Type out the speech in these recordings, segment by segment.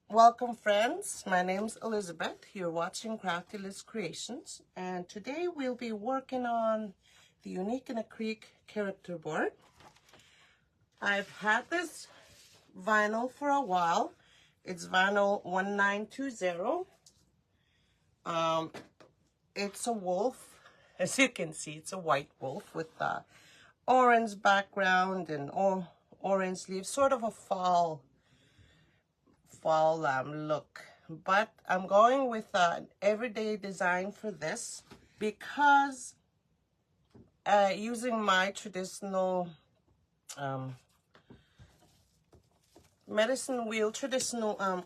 Welcome friends, my name's Elizabeth. You're watching Crafty Liz Creations, and today we'll be working on the Unique in a Creek character board. I've had this vinyl for a while. It's vinyl 1920. It's a wolf. As you can see, it's a white wolf with a orange background and orange leaves, sort of a fall look, but I'm going with an everyday design for this because using my traditional medicine wheel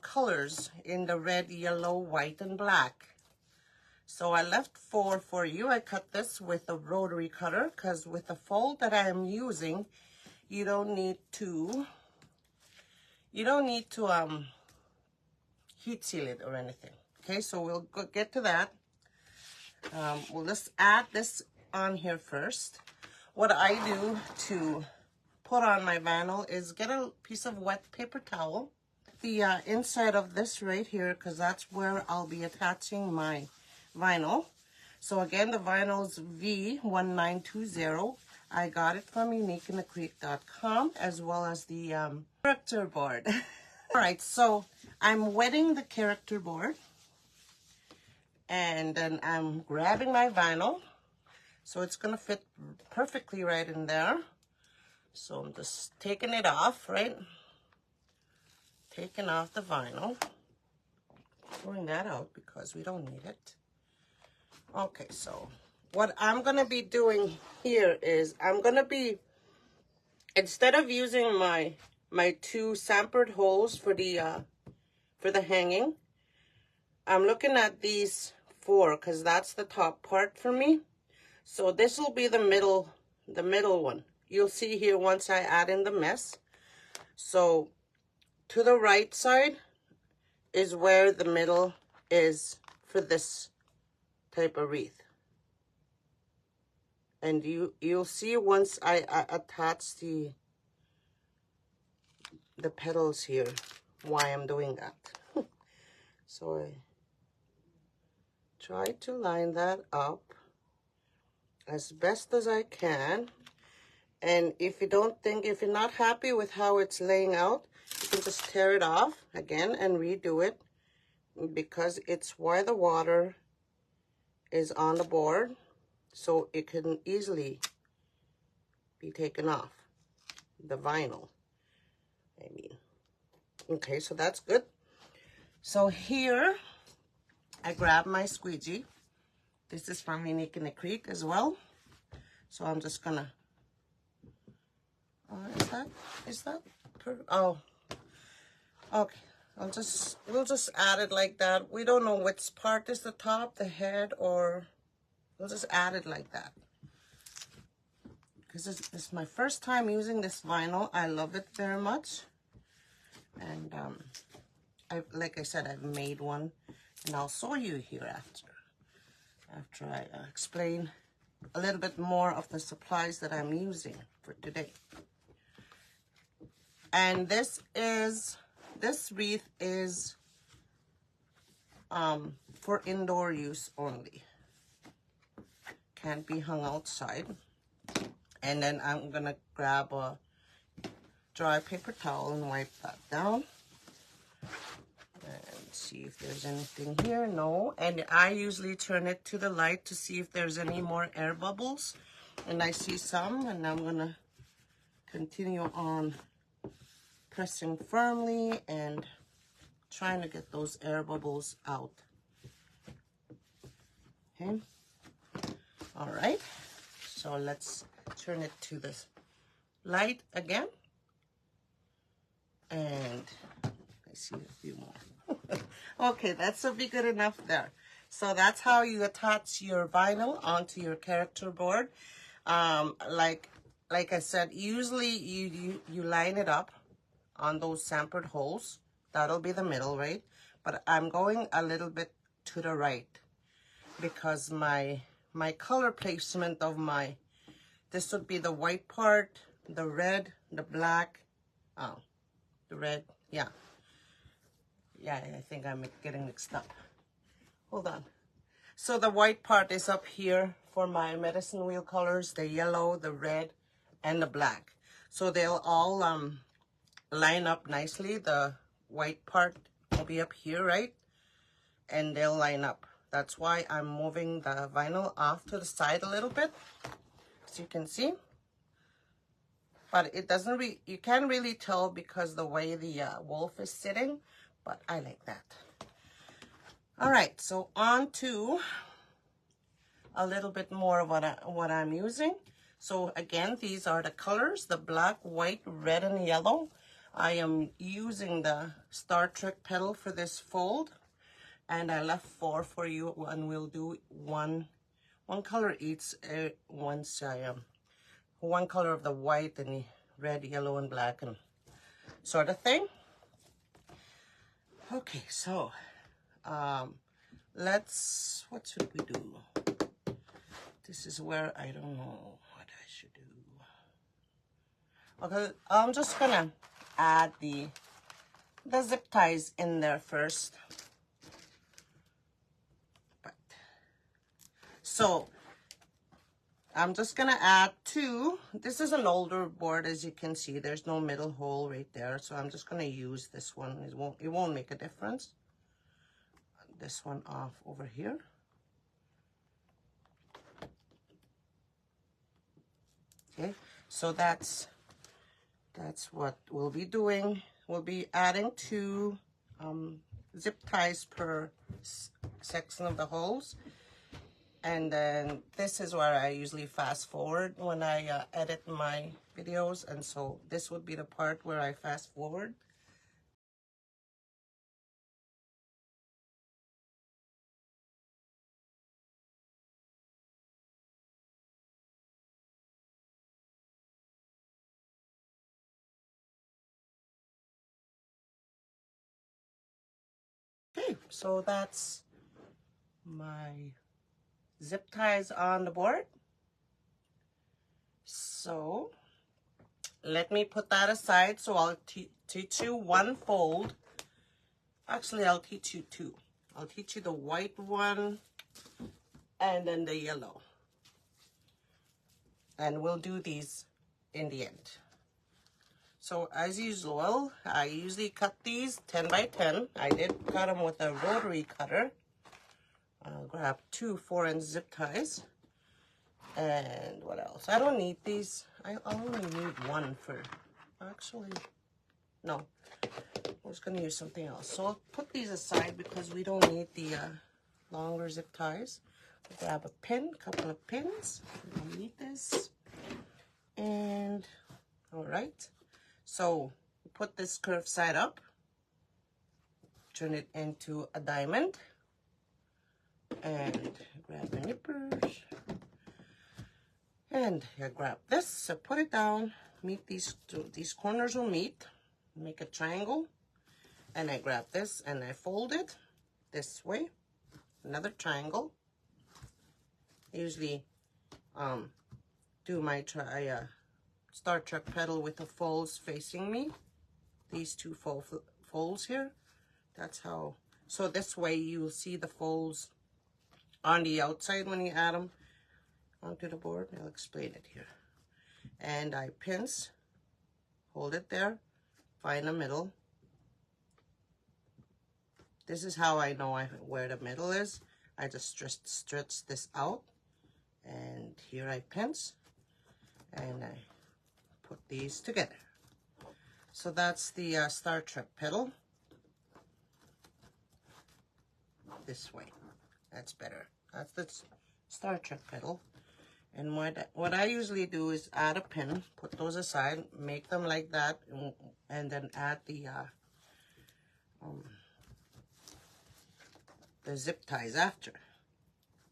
colors in the red, yellow, white, and black. So I left four for you. I cut this with a rotary cutter because with the fold that I am using, you don't need to heat seal it or anything. Okay, so we'll get to that. We'll just add this on here first. What I do to put on my vinyl is get a piece of wet paper towel, the inside of this right here, because that's where I'll be attaching my vinyl. So again, the vinyl's V1920. I got it from uniqueinthecreek.com, as well as the character board. All right, so I'm wetting the character board, and then I'm grabbing my vinyl, so it's gonna fit perfectly right in there. So I'm just taking it off, right? Taking off the vinyl, throwing that out because we don't need it. Okay, so what I'm gonna be doing here is I'm gonna be, instead of using my two sampled holes for the hanging, I'm looking at these four because that's the top part for me. So this will be the middle one. You'll see here once I add in the mess. So to the right side is where the middle is for this type of wreath. And you'll see once I attach the petals here why I'm doing that. So I try to line that up as best as I can. And if you're not happy with how it's laying out, you can just tear it off again and redo it, because it's why the water is on the board, so it can easily be taken off the vinyl, I mean. Okay, so that's good. So here I grab my squeegee. This is from Unique in the Creek as well. So I'm just gonna, oh, okay. We'll just add it like that. We don't know which part is the top, the head, or we'll just add it like that. Because it's my first time using this vinyl. I love it very much. And like I said, I've made one, and I'll show you here after I explain a little bit more of the supplies that I'm using for today. And this wreath is for indoor use only. Can't be hung outside. And then I'm gonna grab a dry paper towel and wipe that down. And see if there's anything here. No. And I usually turn it to the light to see if there's any more air bubbles. And I see some, and I'm gonna continue on pressing firmly and trying to get those air bubbles out. Okay. All right. So let's turn it to the light again. And I see a few more. Okay, that should be good enough there. So that's how you attach your vinyl onto your character board. Like I said, usually you line it up on those sampled holes. That'll be the middle, right? But I'm going a little bit to the right because my color placement of this would be the white part, the red, the black, the red, yeah. Yeah, I think I'm getting mixed up. Hold on. So the white part is up here for my medicine wheel colors, the yellow, the red, and the black. So they'll all line up nicely. The white part will be up here, right? And they'll line up. That's why I'm moving the vinyl off to the side a little bit, as you can see. But it doesn't you can't really tell because the way the wolf is sitting, but I like that. All right, so on to a little bit more of what I'm using. So again, these are the colors, the black, white, red, and yellow. I am using the Star Trek petal for this fold, and I left 4 for you, and we'll do one color each once I one color of the white and the red, yellow, and black, and sort of thing. Okay, so what should we do? This is where I don't know what I should do. Okay, I'm just gonna add the zip ties in there first. So I'm just gonna add 2. This is an older board, as you can see. There's no middle hole right there, so I'm just gonna use this one. It won't make a difference. This one off over here. Okay, so that's what we'll be doing. We'll be adding 2 zip ties per section of the holes. And then this is where I usually fast forward when I edit my videos. And so this would be the part where I fast forward. Okay, so that's my zip ties on the board. So let me put that aside. So I'll teach you 1 fold. Actually, I'll teach you 2. I'll teach you the white one and then the yellow. And we'll do these in the end. So as usual, I usually cut these 10 by 10. I did cut them with a rotary cutter. I'll grab 2 4-inch zip ties. And what else? I don't need these. I only need 1 for, actually, no. I was going to use something else. So I'll put these aside because we don't need the longer zip ties. I'll grab a pin, couple of pins. We don't need this. And, all right. So put this curved side up. Turn it into a diamond. And grab the nippers. And I grab this, so put it down, meet these corners will meet, make a triangle, and I grab this and I fold it this way, another triangle. I usually do my Star Trek petal with the folds facing me, these 2 folds here. That's how, so this way you'll see the folds on the outside when you add them onto the board. I'll explain it here. And I pinch, hold it there, find the middle. This is how I know where the middle is. I just stretch this out, and here I pinch, and I put these together. So that's the Star Trek petal. This way, that's better. That's the Star Trek petal. And what I usually do is add a pin, put those aside, make them like that, and then add the zip ties after.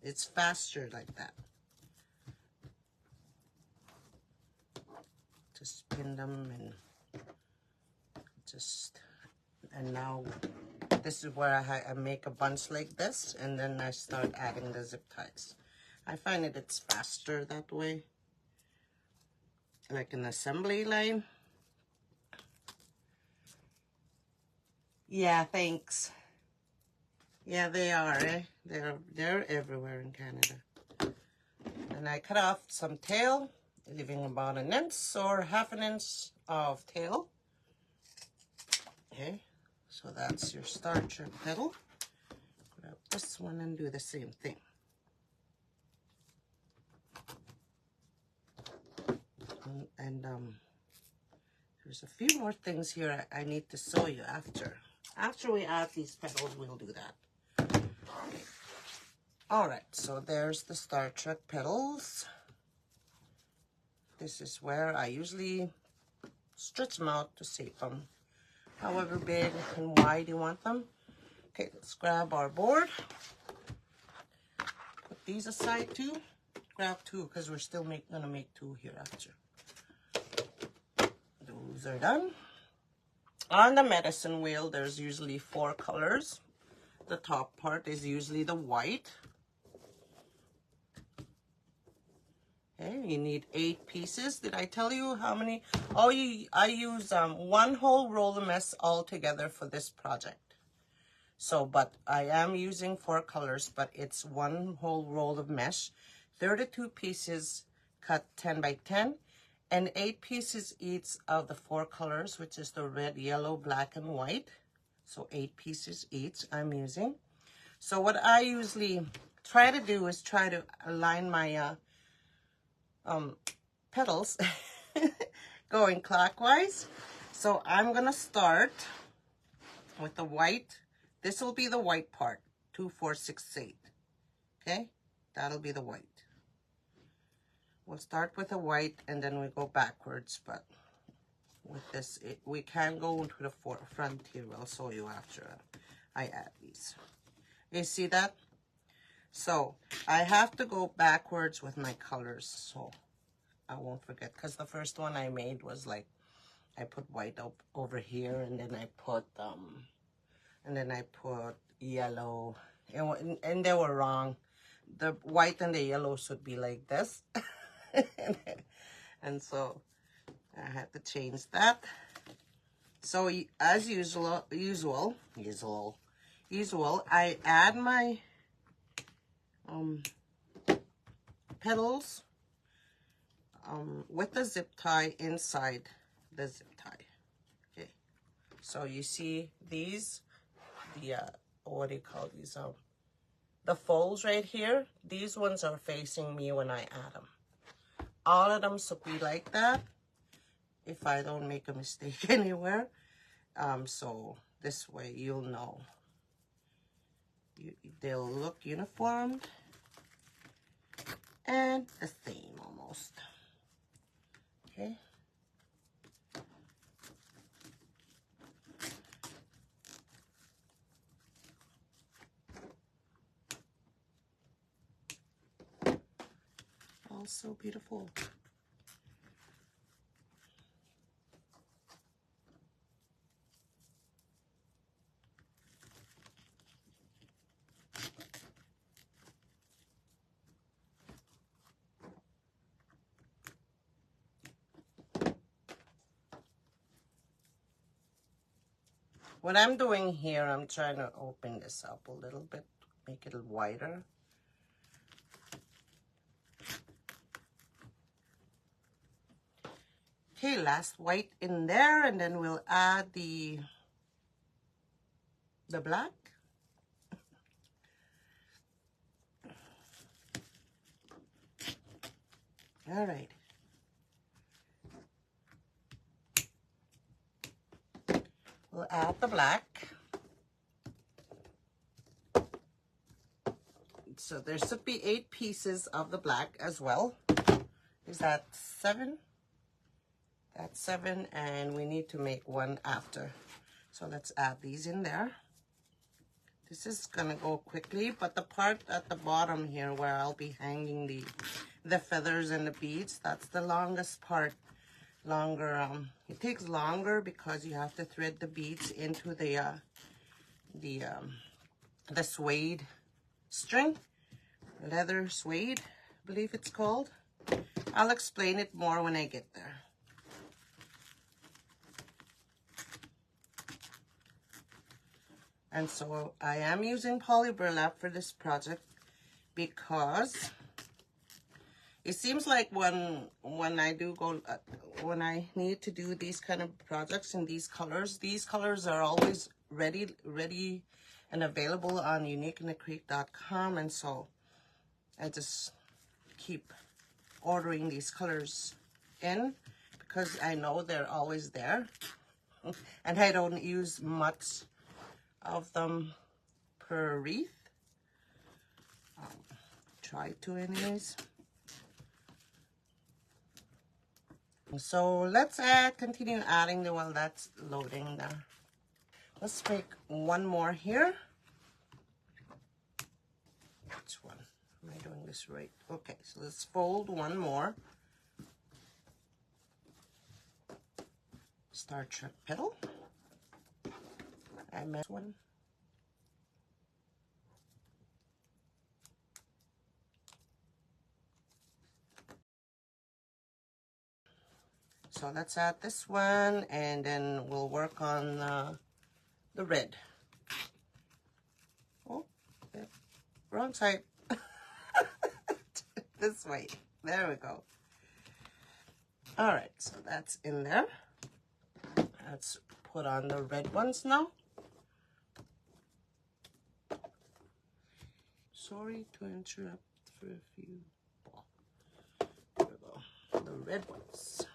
It's faster like that. Just pin them and now this is where I make a bunch like this, and then I start adding the zip ties. I find it's faster that way, like an assembly line. Yeah, thanks. Yeah, they are, eh? They're everywhere in Canada. And I cut off some tail, leaving about an inch or half an inch of tail. Okay, so that's your starch and petal. Grab this one and do the same thing. And there's a few more things here I need to show you after. After we add these petals, we'll do that. Okay. All right, so there's the Star Trek petals. This is where I usually stretch them out to shape them however big and wide you want them. Okay, let's grab our board. Put these aside too. Grab two because we're still gonna make two here after. Those are done. On the medicine wheel, there's usually 4 colors. The top part is usually the white. Okay, you need 8 pieces. Did I tell you how many? Oh, I use 1 whole roll of mesh altogether for this project. So, but I am using 4 colors, but it's 1 whole roll of mesh. 32 pieces cut 10 by 10. And 8 pieces each of the 4 colors, which is the red, yellow, black, and white. So 8 pieces each I'm using. So what I usually try to do is try to align my petals going clockwise. So I'm gonna start with the white. This will be the white part, 2, 4, 6, 8. Okay, that'll be the white. We'll start with the white and then we go backwards, but with this, we can go into the front here. I'll show you after I add these. You see that? So I have to go backwards with my colors, so I won't forget, because the first one I made was like, I put white up over here, and then I put yellow, and they were wrong. The white and the yellow should be like this. And so I had to change that. So as usual, I add my petals with the zip tie inside the zip tie. Okay, so you see these, what do you call these? The folds right here. These ones are facing me when I add them. All of them should be like that, if I don't make a mistake anywhere. So this way you'll know. They'll look uniform and the same almost. Okay. Oh, so beautiful. What I'm doing here, I'm trying to open this up a little bit, make it wider. Okay, last white in there, and then we'll add the black. All right. We'll add the black. So there should be 8 pieces of the black as well. Is that 7? That's 7, and we need to make 1 after. So let's add these in there. This is gonna go quickly, but the part at the bottom here where I'll be hanging the feathers and the beads, that's the longest part. It takes longer because you have to thread the beads into the suede string, leather suede, I believe it's called. I'll explain it more when I get there. And so I am using poly burlap for this project because it seems like when I do go, when I need to do these kind of projects in these colors are always ready and available on uniqueinthecreek.com. And so I just keep ordering these colors in because I know they're always there. And I don't use much of them per wreath. Try to anyways. So let's continue adding while that's loading there. Let's make one more here. Which one? Am I doing this right? Okay, so let's fold one more. Star Trek petal. I missed one. So let's add this one, and then we'll work on the red. Oh, wrong side. This way. There we go. All right, so that's in there. Let's put on the red ones now. Sorry to interrupt for a few. There we go. The red ones.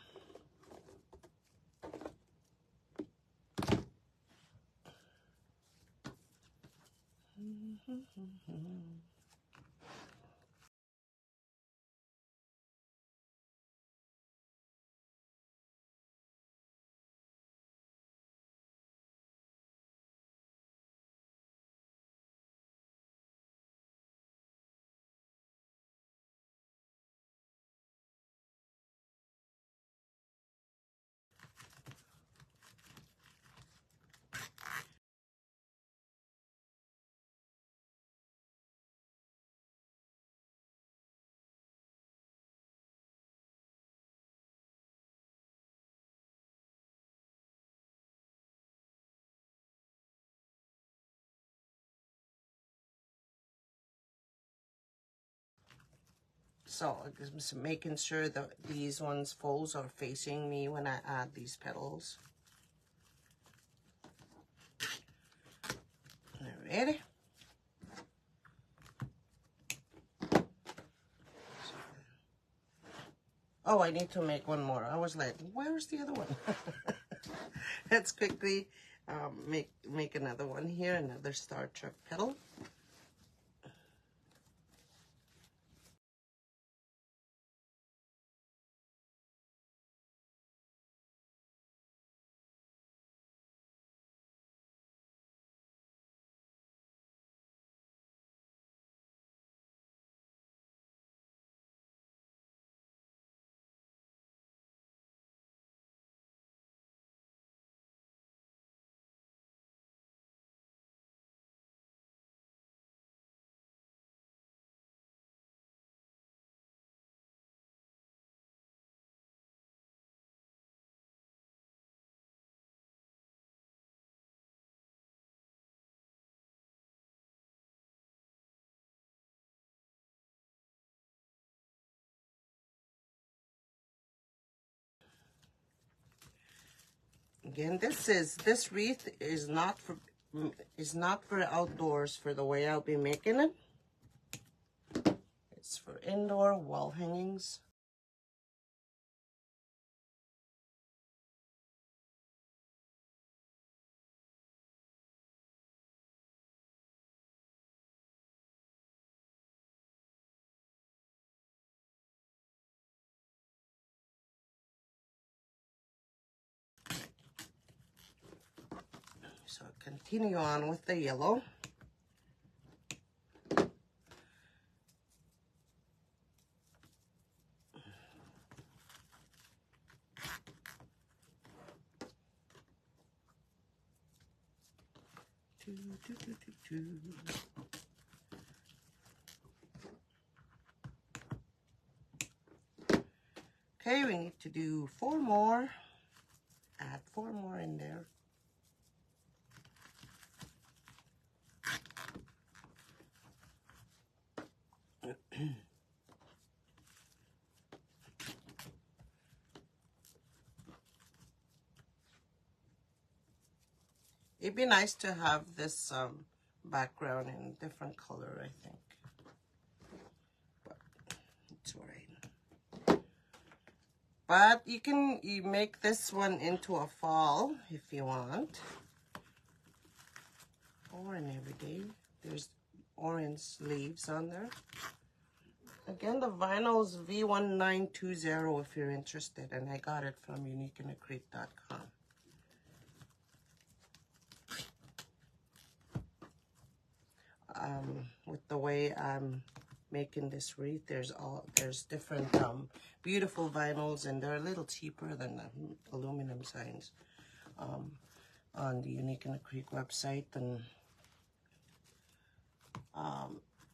So just making sure that these ones folds are facing me when I add these petals. Alrighty. Oh, I need to make one more. I was like, where's the other one? Let's quickly make another one here, another Star Trek petal. Again, this wreath is not for outdoors for the way I'll be making it. It's for indoor wall hangings. So continue on with the yellow. Okay, we need to do 4 more. Add 4 more in there. It'd be nice to have this background in different color, I think. But it's all right. But you make this one into a fall if you want. Or an everyday. There's orange leaves on there. Again, the vinyl's V1920 if you're interested, and I got it from uniqueinthecreek.com. With the way I'm making this wreath, there's different beautiful vinyls, and they're a little cheaper than the aluminum signs on the Unique in the Creek website. And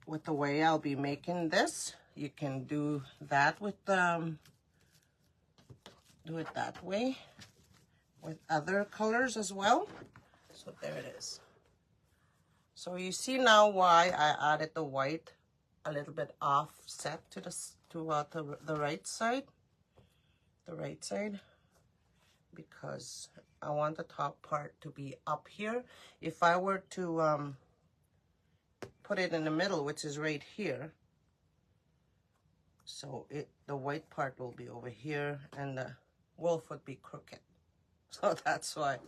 with the way I'll be making this, you can do that with do it that way with other colors as well. So there it is. So you see now why I added the white a little bit offset to the right side. The right side, because I want the top part to be up here. If I were to put it in the middle, which is right here, so the white part will be over here and the wolf would be crooked. So that's why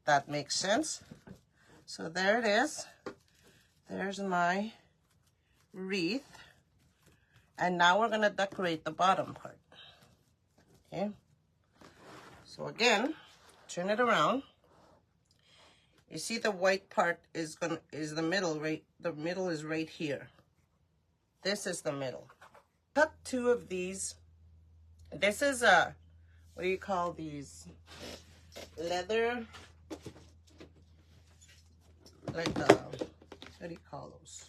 that makes sense. So there it is. There's my wreath. And now we're going to decorate the bottom part. Okay. So again, turn it around. You see the white part is the middle, right? The middle is right here. This is the middle. Cut 2 of these. This is a, what do you call these? Leather, like what do you call those?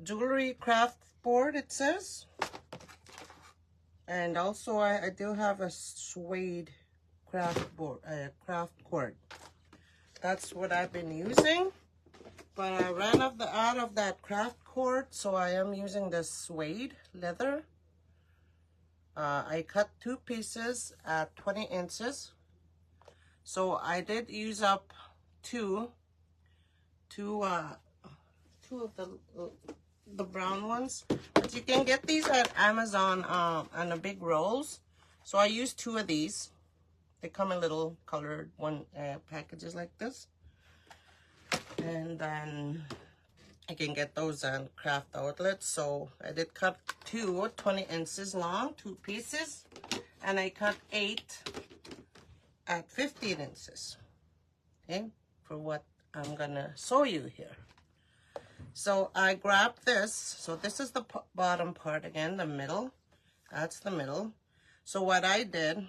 Jewelry craft board, it says. And also I do have a suede craft board, craft cord. That's what I've been using. But I ran out of that craft cord, so I am using the suede leather. I cut 2 pieces at 20 inches. So I did use up two of the brown ones. But you can get these at Amazon on the big rolls. So I used 2 of these. They come in little colored packages like this. And then I can get those on craft outlets. So I did cut 2 20 inches long, 2 pieces. And I cut 8 at 15 inches. Okay, for what I'm gonna show you here. So I grabbed this. So this is the bottom part again, the middle. That's the middle. So what I did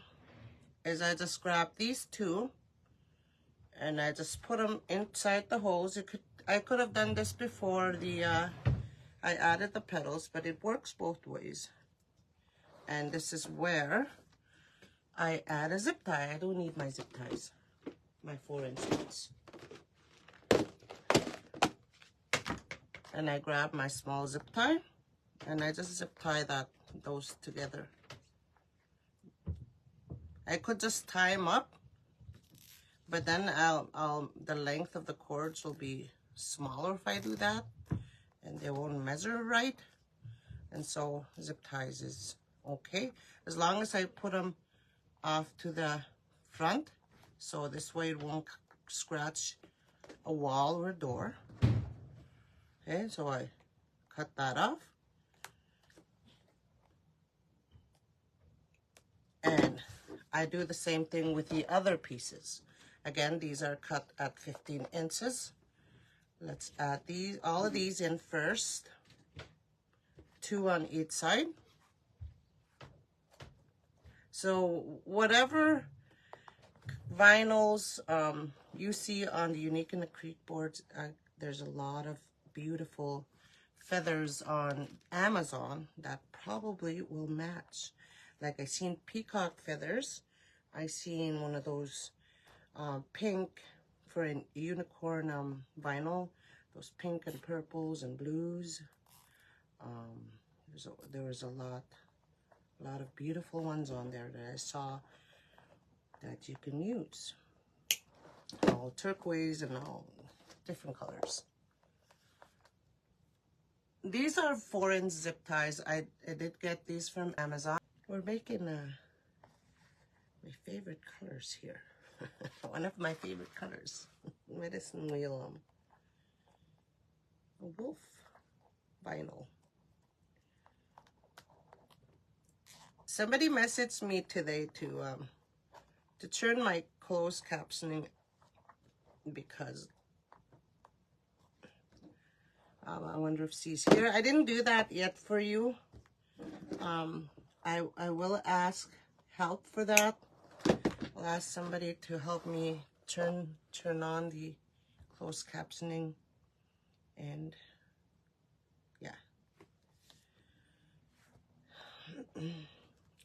is I just grabbed these 2 and I just put them inside the holes. I could have done this before I added the petals, but it works both ways. And this is where I add a zip tie. I don't need my zip ties, my 4-inch ones. And I grab my small zip tie and I just zip tie those together. I could just tie them up, but then the length of the cords will be smaller if I do that, and they won't measure right. And so zip ties is okay, as long as I put them off to the front, so this way it won't scratch a wall or a door. Okay, so I cut that off. And I do the same thing with the other pieces. Again, these are cut at 15 inches. Let's add all of these in first. 2 on each side. So whatever vinyls you see on the Unique in the Creek boards, there's a lot of beautiful feathers on Amazon that probably will match. Like I seen peacock feathers. I seen one of those pink for a unicorn vinyl. those pink and purples and blues. There was a lot of beautiful ones on there that I saw that you can use. All turquoise and all different colors. These are 4-inch zip ties. I did get these from Amazon. We're making my favorite colors here. One of my favorite colors. Medicine wheel wolf vinyl. Somebody messaged me today to turn my closed captioning because I wonder if she's here. I didn't do that yet for you. I will ask help for that. I'll ask somebody to help me turn on the closed captioning, and yeah.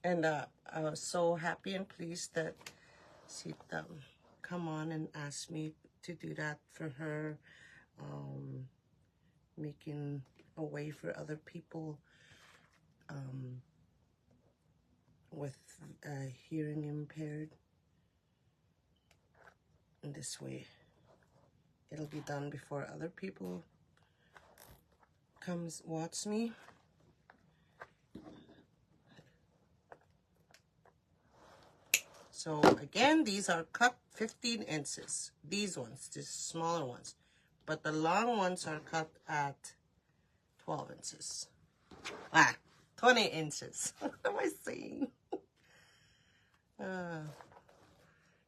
And I was so happy and pleased that she'd come on and ask me to do that for her, making a way for other people with hearing impaired. And this way it'll be done before other people comes watch me. So again, these are cut 15 inches. These ones, these smaller ones. But the long ones are cut at 12 inches. 20 inches. What am I saying?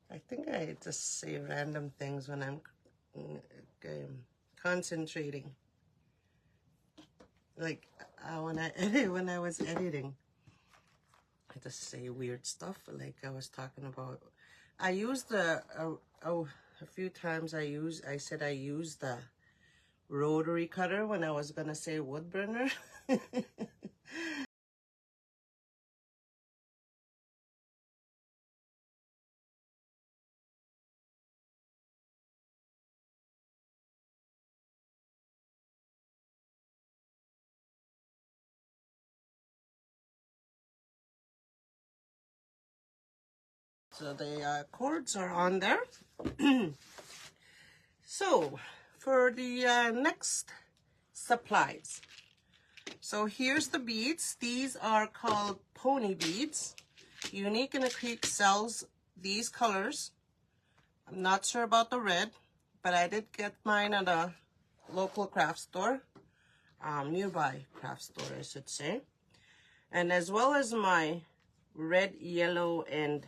I think I just say random things when I'm concentrating. Like when I was editing, I just say weird stuff. Like I was talking about, I used a few times. I said I used the rotary cutter when I was gonna say wood burner. So the cords are on there. So for the next supplies. So here's the beads. These are called pony beads. Unique in the Creek sells these colors. I'm not sure about the red, but I did get mine at a local craft store, nearby craft store, I should say. And as well as my red, yellow, and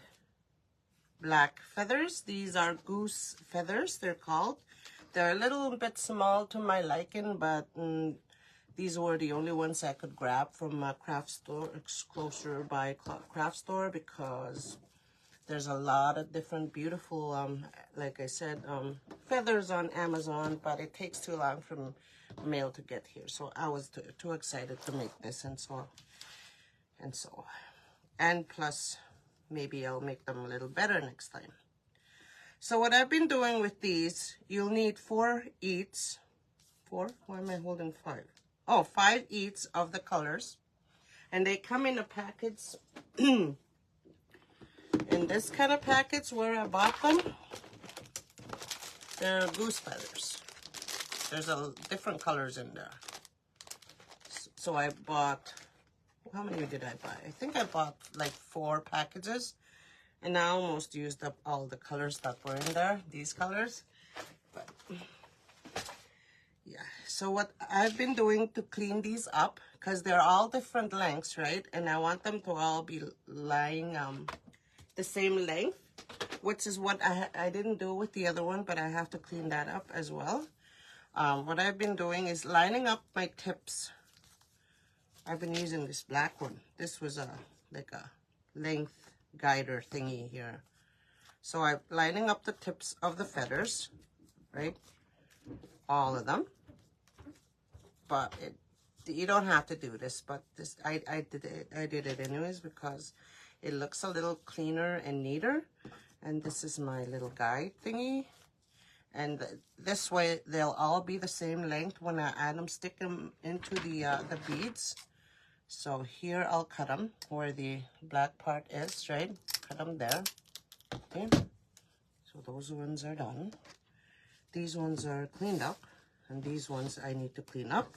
black feathers. These are goose feathers, they're called. They're a little bit small to my liking, but these were the only ones I could grab from a craft store, closer by craft store, because there's a lot of different beautiful, like I said, feathers on Amazon, but it takes too long for mail to get here. So I was too excited to make this, and plus maybe I'll make them a little better next time. So what I've been doing with these, you'll need 4 each. 4? Why am I holding 5? Oh, 5 each of the colors. And they come in a package, in this kind of package where I bought them. They're goose feathers. There's different colors in there. So I bought, how many did I buy? I think I bought like 4 packages, and I almost used up all the colors that were in there, these colors. But yeah, so what I've been doing to clean these up, because they're all different lengths, right? And I want them to all be lying the same length, which is what I didn't do with the other one, but I have to clean that up as well. What I've been doing is lining up my tips. I've been using this black one. This was like a length guider thingy here. So I'm lining up the tips of the feathers, right? All of them. But you don't have to do this, but this I did it anyways because it looks a little cleaner and neater. And this is my little guide thingy. And this way they'll all be the same length when I add them, stick them into the beads. So here I'll cut them where the black part is, right? Cut them there. Okay. So those ones are done. These ones are cleaned up, and these ones I need to clean up.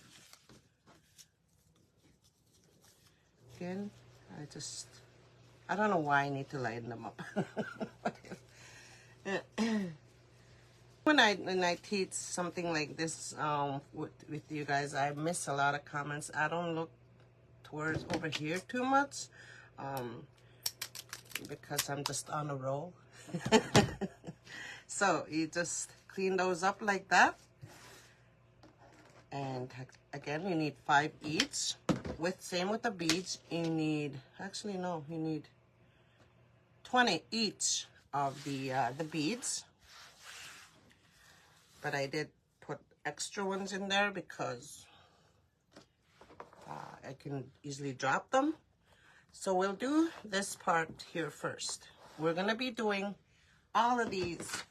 Again, I don't know why I need to line them up. When I teach something like this with you guys, I miss a lot of comments. I don't look towards over here too much because I'm just on a roll. So you just clean those up like that. And again, you need 5 each. Same with the beads, you need, actually no, you need 20 each of the beads. But I did put extra ones in there because I can easily drop them. So we'll do this part here first. We're gonna be doing all of these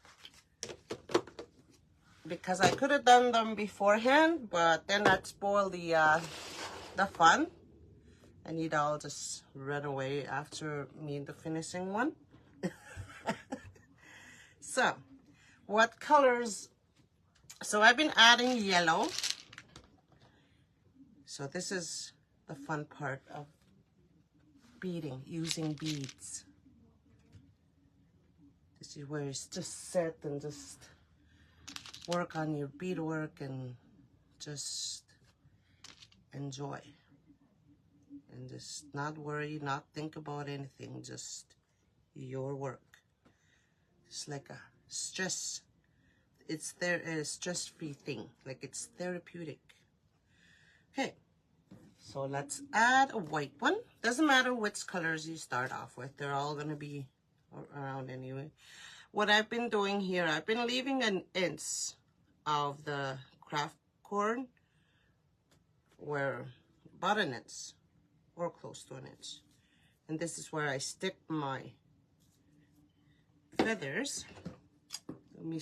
because I could have done them beforehand, but then that spoiled the fun, and you'd all just run away after me the finishing one. So, what colors? So I've been adding yellow. So this is the fun part of beading, using beads. This is where it's just sit and just work on your beadwork and just enjoy. And just not worry, not think about anything, just your work. It's like a stress, it's a stress-free thing, like it's therapeutic. Okay, so let's add a white one. Doesn't matter which colors you start off with, they're all gonna be around anyway. What I've been doing here, I've been leaving an inch of the craft cord, where about an inch or close to an inch, and this is where I stick my feathers. Let me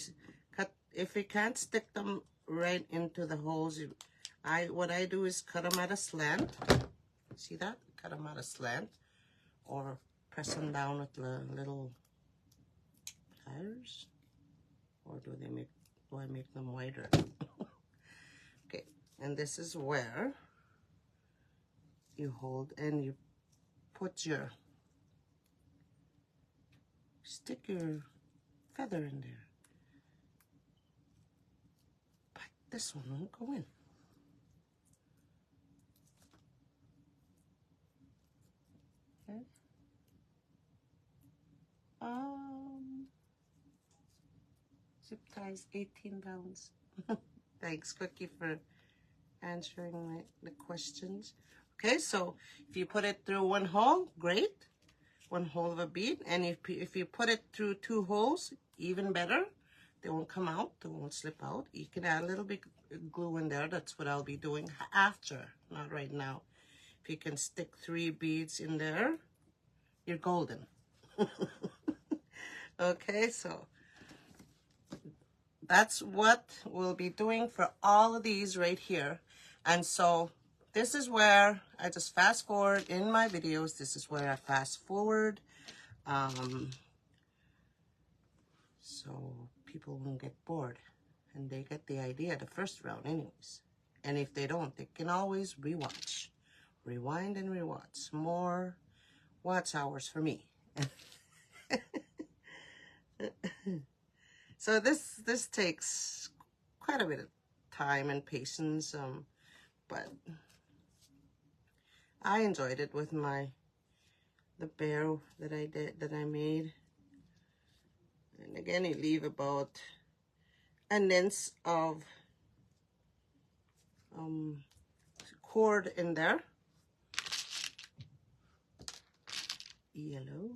cut. If you can't stick them right into the holes, what I do is cut them at a slant. See that? Cut them at a slant, or press them down with the little pliers, or do I make them wider? Okay, and this is where you hold and you put stick your feather in there. But this one won't go in. Okay. Zip ties 18 pounds. Thanks, Cookie, for answering the questions. Okay, so if you put it through one hole, great. One hole of a bead. And if you put it through 2 holes, even better. They won't come out, they won't slip out. You can add a little bit of glue in there. That's what I'll be doing after, not right now. If you can stick 3 beads in there, you're golden. Okay, so that's what we'll be doing for all of these right here. And so this is where I just fast forward in my videos. This is where I fast forward. So people won't get bored and they get the idea the first round anyways. And if they don't, they can always rewatch. Rewind and rewatch. More watch hours for me. So this takes quite a bit of time and patience, but I enjoyed it with the bear that I made. And again, you leave about an inch of cord in there. Yellow.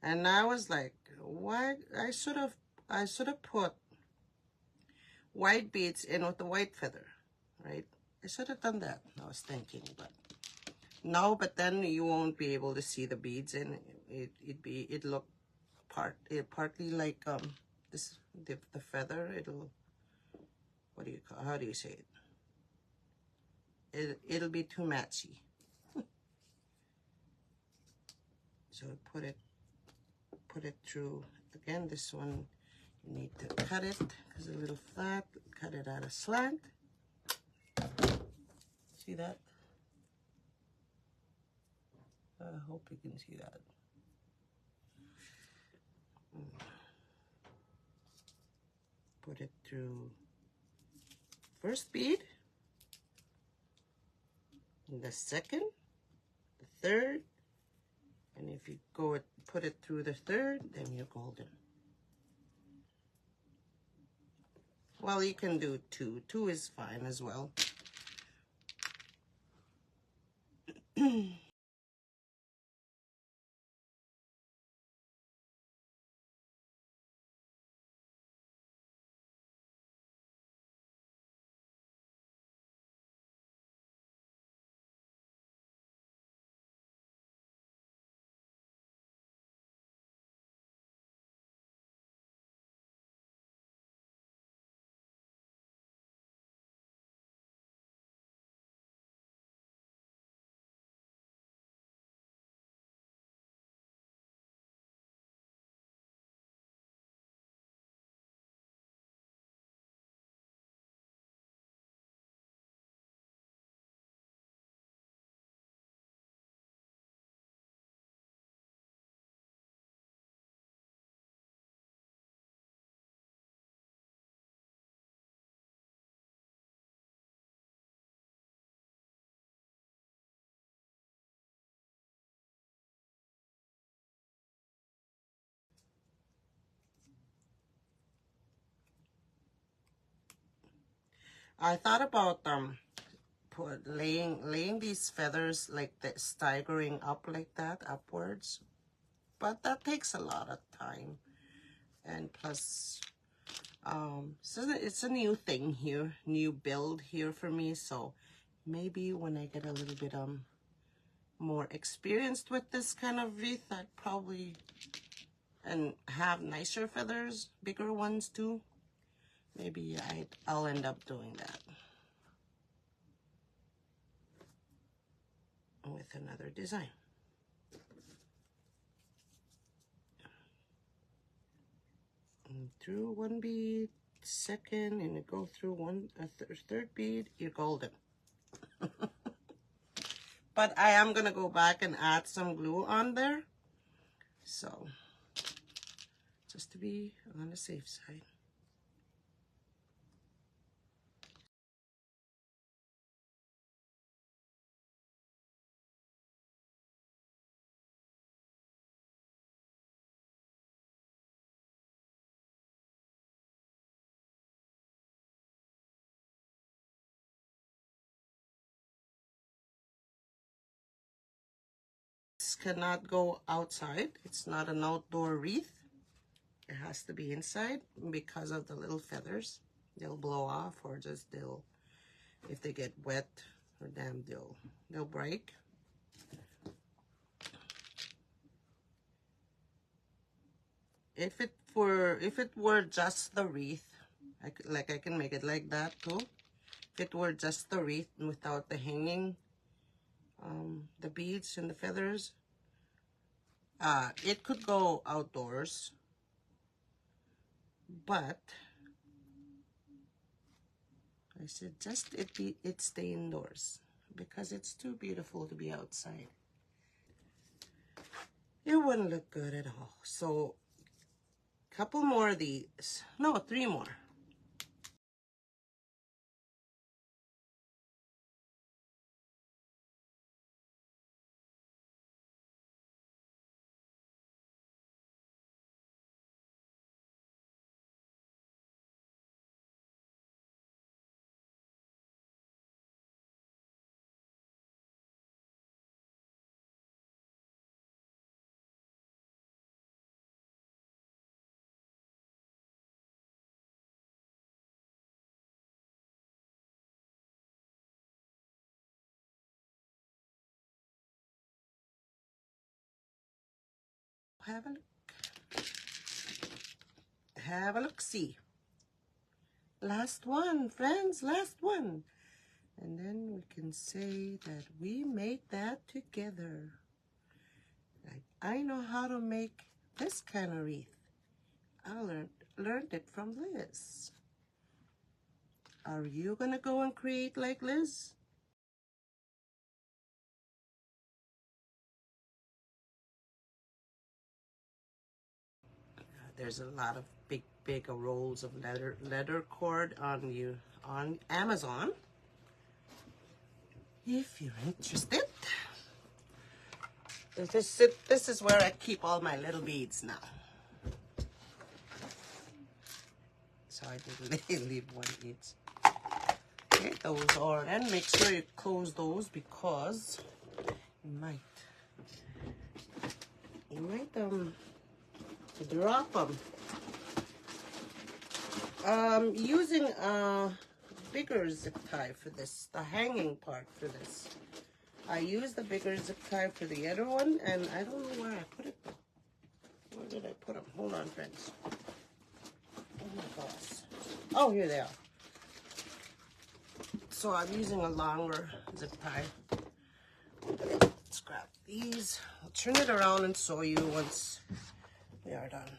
And I was like, why? I should have put white beads in with the white feather, right? I should have done that, I was thinking, but no, but then you won't be able to see the beads and it'd look partly like this the feather. It'll, what do you call, how do you say it? It'll be too matchy. So put it through. Again, this one you need to cut it because it's a little flat. Cut it at a slant. See that? I hope you can see that. Put it through first bead, the second, the third, and if you put it through the third, then you're golden. Well, you can do two. Two is fine as well. I thought about laying these feathers like this, staggering up like that, upwards, but that takes a lot of time, and plus so it's a new thing here, new build here for me. So maybe when I get a little bit more experienced with this kind of wreath, I'd probably and have nicer feathers, bigger ones too. Maybe I'll end up doing that with another design. And through one bead, second, and you go through third bead, you're golden. But I am gonna go back and add some glue on there, so just to be on the safe side. This cannot go outside. It's not an outdoor wreath. It has to be inside because of the little feathers. They'll blow off, or just if they get wet or damp, they'll break. If it were just the wreath, I can make it like that too. If it were just the wreath without the hanging, the beads and the feathers, it could go outdoors, but I suggest it stay indoors because it's too beautiful to be outside. It wouldn't look good at all. So couple more of these. No, 3 more. Have a look. have a look-see. Last one, friends, last one. And then we can say that we made that together. Like, I know how to make this kind of wreath. I learned it from Liz. Are you gonna go and create like Liz? There's a lot of big rolls of leather cord on Amazon. If you're interested. This is where I keep all my little beads now. So I did leave one each. Okay, those are, and make sure you close those because you might drop them. Using a bigger zip tie for this, the hanging part for this. I used the bigger zip tie for the other one, and I don't know where I put it. Where did I put them? Hold on, friends. Oh my gosh. Oh, here they are. So I'm using a longer zip tie. Let's grab these. I'll turn it around and show you once we are done.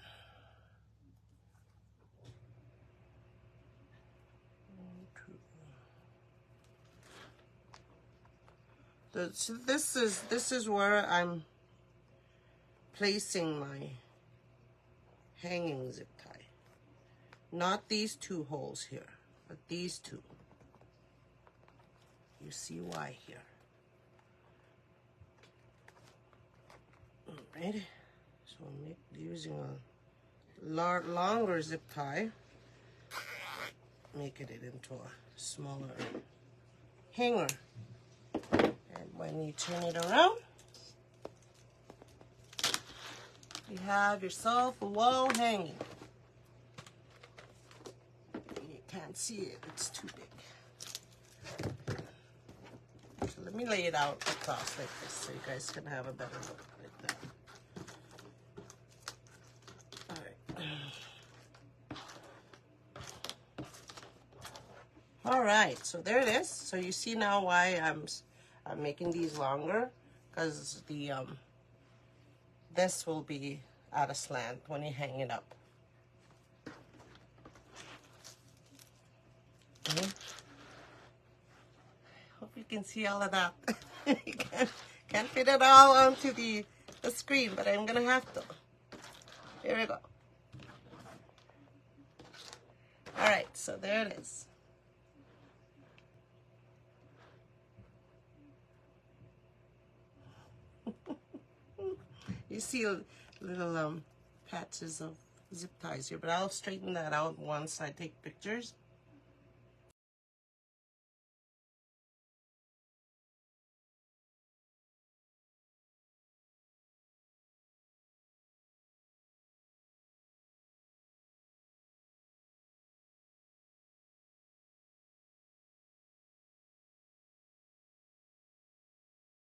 So this is where I'm placing my hanging zip tie. Not these two holes here, but these two. You see why here. Alright, so I'm using a longer zip tie, making it into a smaller hanger. And when you turn it around, you have yourself a wall hanging. You can't see it, it's too big. So let me lay it out across like this so you guys can have a better look like that. All right, so there it is. So you see now why I'm making these longer, because the this will be at a slant when you hang it up. Okay. Hope you can see all of that. You can't fit it all onto the screen, but I'm gonna have to. Here we go. All right, so there it is. You see little patches of zip ties here, but I'll straighten that out once I take pictures.